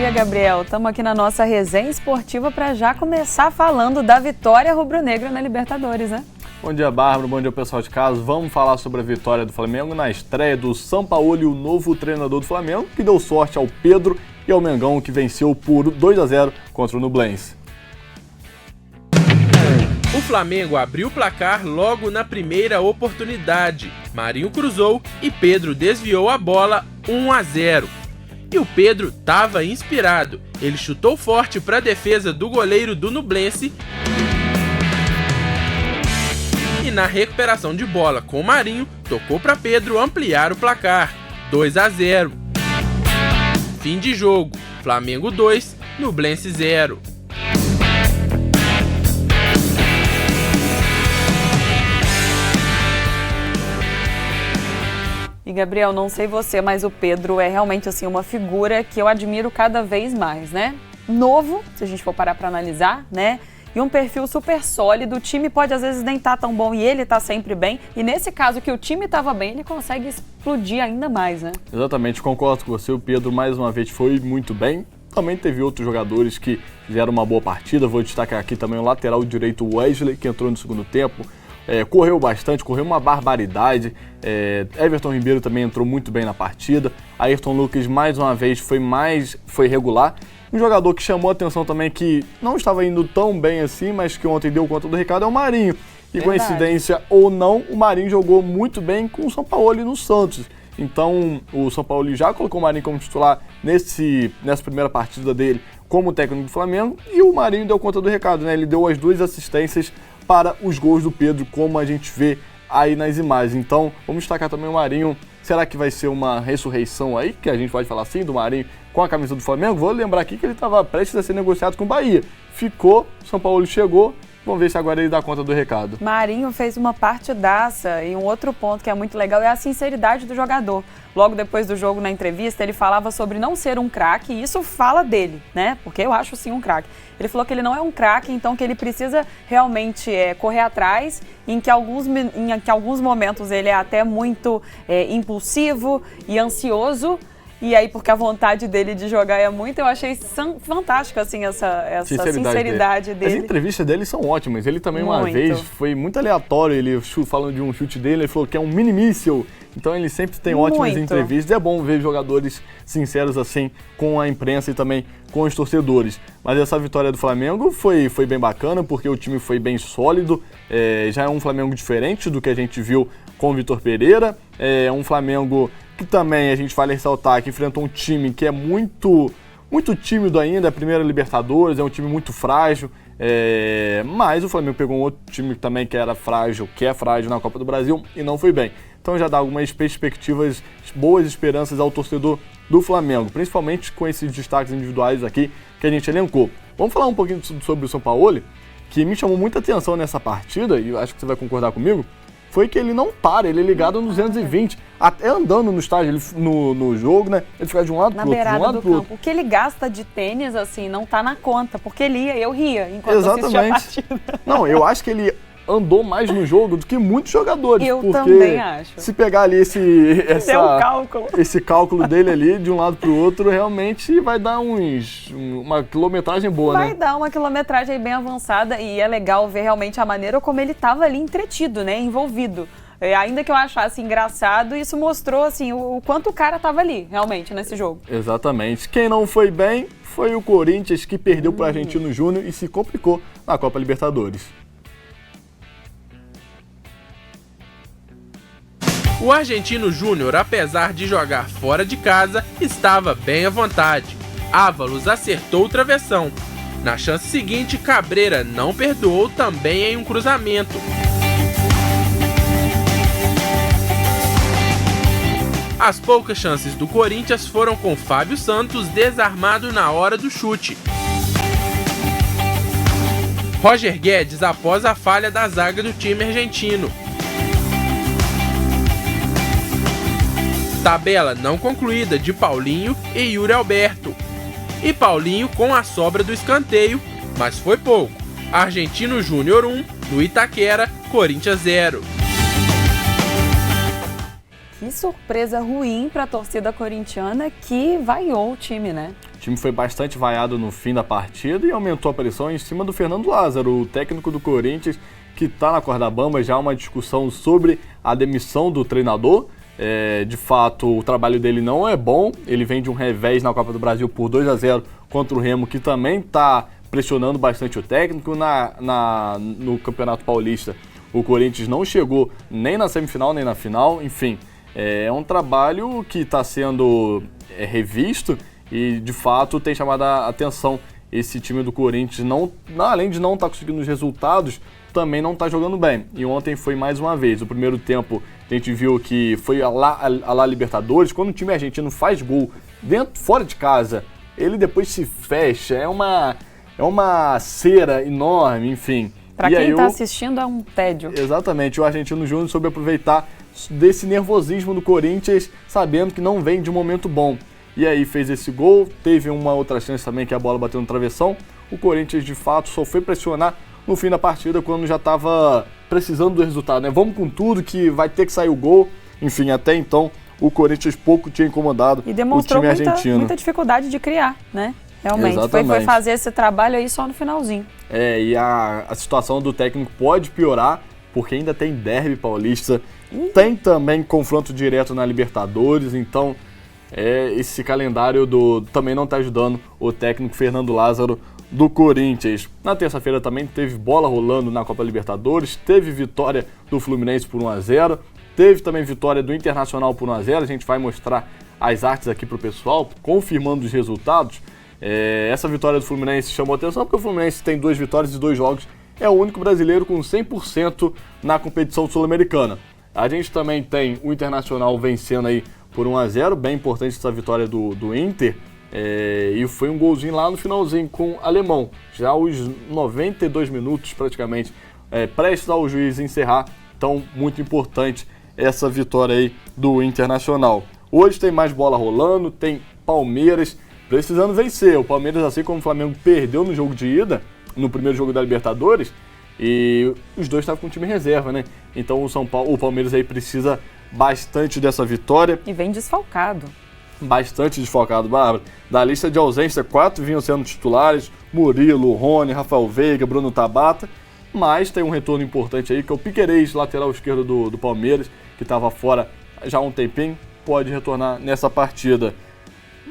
dia, Gabriel. Estamos aqui na nossa resenha esportiva para já começar falando da vitória rubro-negra na Libertadores, né? Bom dia, Bárbara. Bom dia, pessoal de casa. Vamos falar sobre a vitória do Flamengo na estreia do Sampaoli, o novo treinador do Flamengo, que deu sorte ao Pedro e ao Mengão, que venceu por 2-0 contra o Nublense. O Flamengo abriu o placar logo na primeira oportunidade. Marinho cruzou e Pedro desviou a bola 1-0. E o Pedro estava inspirado. Ele chutou forte para a defesa do goleiro do Nublense. E na recuperação de bola com o Marinho, tocou para Pedro ampliar o placar. 2-0. Fim de jogo. Flamengo 2, Nublense 0. E, Gabriel, não sei você, mas o Pedro é realmente assim uma figura que eu admiro cada vez mais, né? Novo, se a gente for parar para analisar, né? E um perfil super sólido. O time pode às vezes nem estar tão bom e ele está sempre bem. E nesse caso que o time estava bem, ele consegue explodir ainda mais, né? Exatamente, concordo com você. O Pedro mais uma vez foi muito bem. Também teve outros jogadores que fizeram uma boa partida. Vou destacar aqui também o lateral direito Wesley, que entrou no segundo tempo. Correu bastante, correu uma barbaridade. Everton Ribeiro também entrou muito bem na partida. Ayrton Lucas mais uma vez foi regular. Um jogador que chamou a atenção também, que não estava indo tão bem assim, mas que ontem deu conta do recado, é o Marinho. E coincidência ou não, o Marinho jogou muito bem com o Sampaoli no Santos. Então o Sampaoli já colocou o Marinho como titular nessa primeira partida dele como técnico do Flamengo, e o Marinho deu conta do recado, né? Ele deu as 2 assistências para os gols do Pedro, como a gente vê aí nas imagens. Então, vamos destacar também o Marinho. Será que vai ser uma ressurreição aí, que a gente pode falar assim, do Marinho com a camisa do Flamengo? Vou lembrar aqui que ele estava prestes a ser negociado com o Bahia. Ficou, São Paulo chegou. Vamos ver se agora ele dá conta do recado. Marinho fez uma partidaça e um outro ponto que é muito legal é a sinceridade do jogador. Logo depois do jogo, na entrevista, ele falava sobre não ser um craque, e isso fala dele, né? Porque eu acho sim um craque. Ele falou que ele não é um craque, então que ele precisa realmente correr atrás, em que alguns momentos ele é até muito impulsivo e ansioso. E aí, porque a vontade dele de jogar é muito, eu achei fantástico, assim, essa sinceridade dele. As entrevistas dele são ótimas. Ele também, uma vez, foi muito aleatório, ele falando de um chute dele, ele falou que é um mini-míssil. Então, ele sempre tem ótimas entrevistas. É bom ver jogadores sinceros, assim, com a imprensa e também com os torcedores. Mas essa vitória do Flamengo foi bem bacana, porque o time foi bem sólido. Já é um Flamengo diferente do que a gente viu com o Vitor Pereira. É um Flamengo que também a gente vale ressaltar que enfrentou um time que é muito tímido ainda, é a primeira Libertadores, é um time muito frágil, mas o Flamengo pegou um outro time também que é frágil na Copa do Brasil e não foi bem. Então já dá algumas perspectivas, boas esperanças ao torcedor do Flamengo, principalmente com esses destaques individuais aqui que a gente elencou. Vamos falar um pouquinho sobre o Sampaoli, que me chamou muita atenção nessa partida, e eu acho que você vai concordar comigo, foi que ele não para, ele é ligado no 220, até andando no estádio, no jogo, né? Ele fica de um lado pro outro, de um lado pro outro. O que ele gasta de tênis, assim, não tá na conta, porque eu ria enquanto assistia a partida. Não, eu acho que ele andou mais no jogo do que muitos jogadores. Eu também acho. Se pegar ali esse cálculo dele ali, de um lado pro outro, realmente vai dar uma quilometragem boa, né? Vai dar uma quilometragem bem avançada e é legal ver realmente a maneira como ele estava ali entretido, né? Envolvido. Ainda que eu achasse engraçado, isso mostrou assim, o quanto o cara estava ali, realmente, nesse jogo. Exatamente. Quem não foi bem foi o Corinthians, que perdeu para o Argentino Júnior e se complicou na Copa Libertadores. O Argentino Júnior, apesar de jogar fora de casa, estava bem à vontade. Ávalos acertou o travessão. Na chance seguinte, Cabreira não perdoou também em um cruzamento. As poucas chances do Corinthians foram com Fábio Santos desarmado na hora do chute. Roger Guedes após a falha da zaga do time argentino. Tabela não concluída de Paulinho e Yuri Alberto. E Paulinho com a sobra do escanteio, mas foi pouco. Argentino Júnior 1, no Itaquera, Corinthians 0. Que surpresa ruim para a torcida corintiana que vaiou o time, né? time foi bastante vaiado no fim da partida e aumentou a pressão em cima do Fernando Lázaro, o técnico do Corinthians, que está na corda bamba. Já há uma discussão sobre a demissão do treinador. De fato, o trabalho dele não é bom. Ele vem de um revés na Copa do Brasil por 2-0 contra o Remo, que também está pressionando bastante o técnico. No Campeonato Paulista, o Corinthians não chegou nem na semifinal nem na final. Enfim, é um trabalho que está sendo revisto e, de fato, tem chamado a atenção. Esse time do Corinthians, além de não estar conseguindo os resultados, também não está jogando bem. E ontem foi mais uma vez. O primeiro tempo a gente viu que foi a lá Libertadores. Quando o time argentino faz gol fora de casa, ele depois se fecha. É uma cera enorme, enfim. Para quem está assistindo é um tédio. Exatamente. O Argentino Júnior soube aproveitar desse nervosismo do Corinthians, sabendo que não vem de um momento bom. E aí fez esse gol, teve uma outra chance também que a bola bateu no travessão. O Corinthians, de fato, só foi pressionar no fim da partida, quando já estava precisando do resultado, né? Vamos com tudo que vai ter que sair o gol. Enfim, até então, o Corinthians pouco tinha incomodado e demonstrou o time argentino. Muita dificuldade de criar, né? Realmente, foi fazer esse trabalho aí só no finalzinho. E a situação do técnico pode piorar, porque ainda tem derby paulista, tem também confronto direto na Libertadores, então esse calendário também não está ajudando o técnico Fernando Lázaro do Corinthians. Na terça-feira também teve bola rolando na Copa Libertadores, teve vitória do Fluminense por 1-0, teve também vitória do Internacional por 1-0, a gente vai mostrar as artes aqui para o pessoal, confirmando os resultados. Essa vitória do Fluminense chamou atenção porque o Fluminense tem 2 vitórias e 2 jogos, é o único brasileiro com 100% na competição sul-americana. A gente também tem o Internacional vencendo aí por 1-0, bem importante essa vitória do Inter, e foi um golzinho lá no finalzinho com o Alemão, já aos 92 minutos praticamente, prestes ao juiz encerrar, então muito importante essa vitória aí do Internacional. Hoje tem mais bola rolando, tem Palmeiras precisando vencer. O Palmeiras, assim como o Flamengo, perdeu no jogo de ida, no primeiro jogo da Libertadores, e os dois estavam com o time reserva, né? Então o Palmeiras aí precisa bastante dessa vitória. E vem desfalcado. Bastante desfalcado, Bárbara. Da lista de ausência, 4 vinham sendo titulares: Murilo, Rony, Rafael Veiga, Bruno Tabata. Mas tem um retorno importante aí, que é o Piquerez, lateral esquerdo do Palmeiras, que estava fora já há um tempinho, pode retornar nessa partida.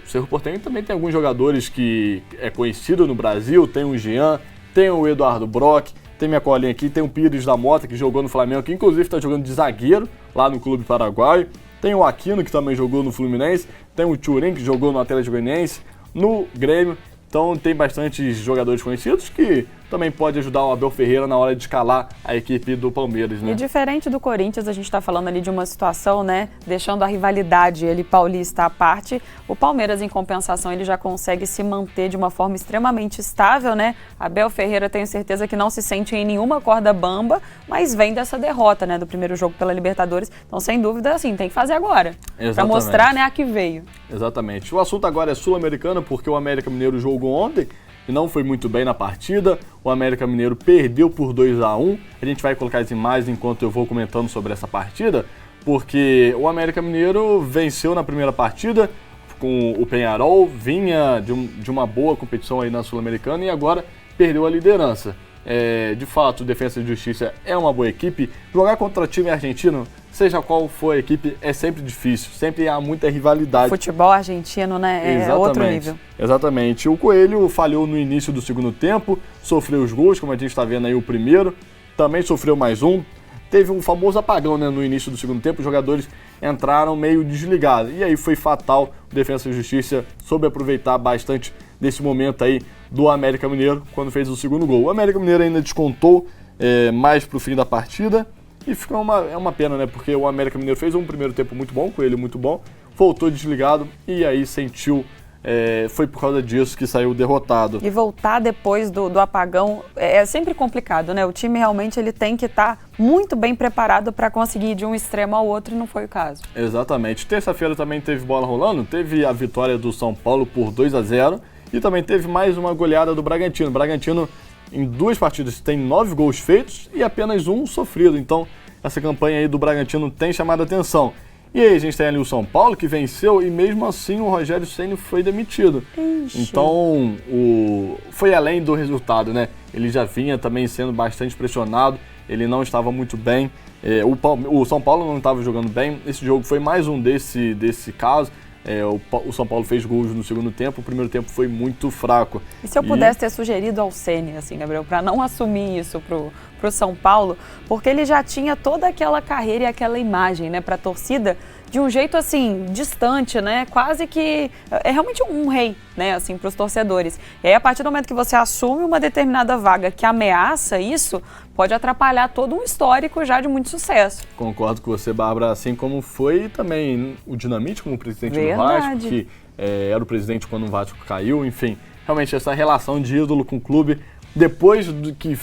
O Cerro Porteño também tem alguns jogadores que é conhecido no Brasil, tem o Jean, tem o Eduardo Brock, tem minha colinha aqui, tem o Pires da Mota, que jogou no Flamengo, que inclusive está jogando de zagueiro lá no Clube Paraguaio, tem o Aquino, que também jogou no Fluminense, tem o Turim, que jogou no Atlético Goianiense, no Grêmio. Então tem bastante jogadores conhecidos que também pode ajudar o Abel Ferreira na hora de escalar a equipe do Palmeiras, né? E diferente do Corinthians, a gente está falando ali de uma situação, né, deixando a rivalidade paulista à parte, o Palmeiras, em compensação, ele já consegue se manter de uma forma extremamente estável, né? Abel Ferreira, tenho certeza que não se sente em nenhuma corda bamba, mas vem dessa derrota, né, do primeiro jogo pela Libertadores. Então, sem dúvida, assim, tem que fazer agora. Para mostrar, né, a que veio. Exatamente. O assunto agora é sul-americano, porque o América Mineiro jogou ontem e não foi muito bem na partida. O América Mineiro perdeu por 2-1. A gente vai colocar as imagens enquanto eu vou comentando sobre essa partida, porque o América Mineiro venceu na primeira partida com o Peñarol, vinha de uma boa competição aí na Sul-Americana e agora perdeu a liderança. De fato, o Defensa e Justiça é uma boa equipe. Jogar contra time argentino, seja qual for a equipe, é sempre difícil, sempre há muita rivalidade. Futebol argentino, né, é outro nível. Exatamente. O Coelho falhou no início do segundo tempo, sofreu os gols, como a gente está vendo aí o primeiro, também sofreu mais um. Teve um famoso apagão, né, no início do segundo tempo, os jogadores entraram meio desligados. E aí foi fatal, o Defensa e Justiça soube aproveitar bastante desse momento aí do América Mineiro, quando fez o segundo gol. O América Mineiro ainda descontou mais pro fim da partida, e ficou uma pena, né? Porque o América Mineiro fez um primeiro tempo muito bom, com ele muito bom, voltou desligado e aí sentiu, foi por causa disso que saiu derrotado. E voltar depois do apagão é sempre complicado, né? O time realmente ele tem que estar muito bem preparado para conseguir ir de um extremo ao outro, e não foi o caso. Exatamente. Terça-feira também teve bola rolando, teve a vitória do São Paulo por 2-0 e também teve mais uma goleada do Bragantino. O Bragantino, em 2 partidas, tem 9 gols feitos e apenas 1 sofrido. Então, essa campanha aí do Bragantino tem chamado a atenção. E aí a gente tem ali o São Paulo que venceu e mesmo assim o Rogério Ceni foi demitido. Ixi. Então foi além do resultado, né? Ele já vinha também sendo bastante pressionado, ele não estava muito bem. O São Paulo não estava jogando bem, esse jogo foi mais um desse caso. O São Paulo fez gols no segundo tempo, o primeiro tempo foi muito fraco. E se eu pudesse ter sugerido ao Ceni, assim, Gabriel, para não assumir isso pro São Paulo, porque ele já tinha toda aquela carreira e aquela imagem, né, para a torcida, de um jeito assim, distante, né, quase que é realmente um rei, né, assim, para os torcedores. E aí, a partir do momento que você assume uma determinada vaga que ameaça isso, pode atrapalhar todo um histórico já de muito sucesso. Concordo com você, Bárbara, assim como foi também o Dinamite como presidente do Vasco, que era o presidente quando o Vasco caiu, enfim, realmente essa relação de ídolo com o clube, depois do que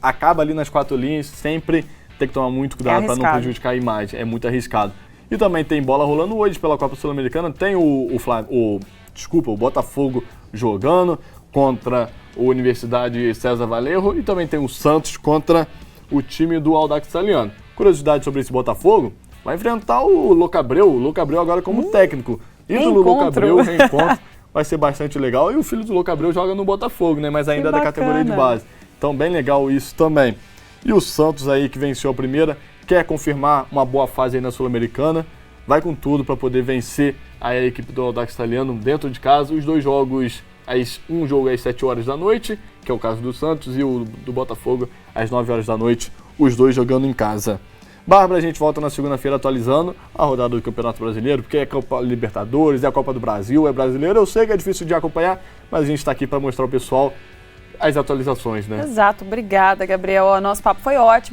acaba ali nas 4 linhas, sempre tem que tomar muito cuidado para não prejudicar a imagem, é muito arriscado. E também tem bola rolando hoje pela Copa Sul-Americana, tem o Botafogo jogando contra a Universidade César Valerro e também tem o Santos contra o time do Audax Italiano. Curiosidade sobre esse Botafogo, vai enfrentar o Loucabreu agora como técnico. Ídolo Loucabreu, reencontro, vai ser bastante legal. E o filho do Loucabreu joga no Botafogo, né? Mas ainda é da categoria de base. Então bem legal isso também. E o Santos aí que venceu a primeira, quer confirmar uma boa fase aí na Sul-Americana, vai com tudo para poder vencer a equipe do Audax Italiano dentro de casa. Os dois jogos, um jogo às 7 horas da noite, que é o caso do Santos, e o do Botafogo às 9 horas da noite, os dois jogando em casa. Bárbara, a gente volta na segunda-feira atualizando a rodada do Campeonato Brasileiro, porque é Copa Libertadores, é a Copa do Brasil, é brasileiro. Eu sei que é difícil de acompanhar, mas a gente está aqui para mostrar ao pessoal as atualizações, né? Exato, obrigada, Gabriel. O nosso papo foi ótimo.